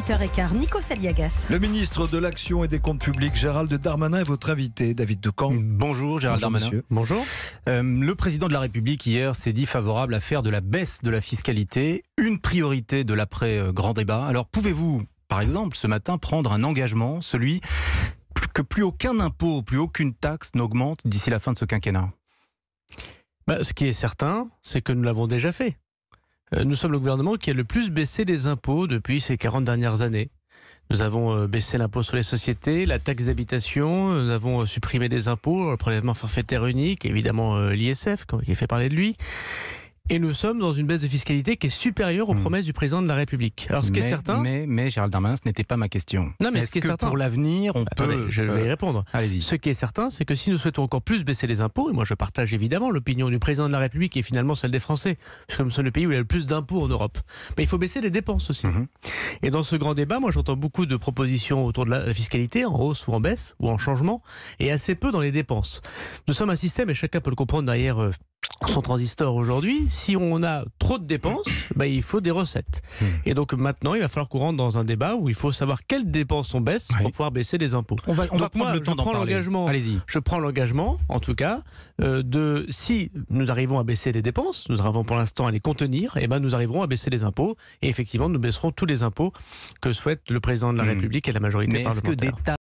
8h15, Nico Saliagas. Le ministre de l'Action et des Comptes Publics, Gérald Darmanin, est votre invité. David Decamp. Bonjour Gérald Darmanin. Monsieur. Bonjour. Le président de la République hier s'est dit favorable à faire de la baisse de la fiscalité une priorité de l'après-grand débat. Alors pouvez-vous, par exemple, ce matin, prendre un engagement, celui que plus aucun impôt, plus aucune taxe n'augmente d'ici la fin de ce quinquennat? Ce qui est certain, c'est que nous l'avons déjà fait. Nous sommes le gouvernement qui a le plus baissé les impôts depuis ces 40 dernières années. Nous avons baissé l'impôt sur les sociétés, la taxe d'habitation, nous avons supprimé des impôts, le prélèvement forfaitaire unique, évidemment l'ISF qui fait parler de lui. Et nous sommes dans une baisse de fiscalité qui est supérieure aux promesses du président de la République. Alors, ce qui est certain... Mais Gérald Darmanin, ce n'était pas ma question. Non, mais Est-ce que pour l'avenir, on peut... Je vais y répondre. Allez-y. Ce qui est certain, c'est que si nous souhaitons encore plus baisser les impôts, et moi je partage évidemment l'opinion du président de la République et finalement celle des Français, parce que nous sommes le pays où il y a le plus d'impôts en Europe, mais il faut baisser les dépenses aussi. Et dans ce grand débat, moi j'entends beaucoup de propositions autour de la fiscalité, en hausse ou en baisse, ou en changement, et assez peu dans les dépenses. Nous sommes un système, et chacun peut le comprendre derrière... son transistor aujourd'hui, si on a trop de dépenses, il faut des recettes. Et donc maintenant, il va falloir qu'on rentre dans un débat où il faut savoir quelles dépenses on baisse pour pouvoir baisser les impôts. On va prendre le temps d'en parler. Allez-y. Je prends l'engagement, en tout cas, si nous arrivons à baisser les dépenses, nous arrivons pour l'instant à les contenir, et nous arriverons à baisser les impôts. Et effectivement, nous baisserons tous les impôts que souhaite le président de la République et la majorité parlementaire.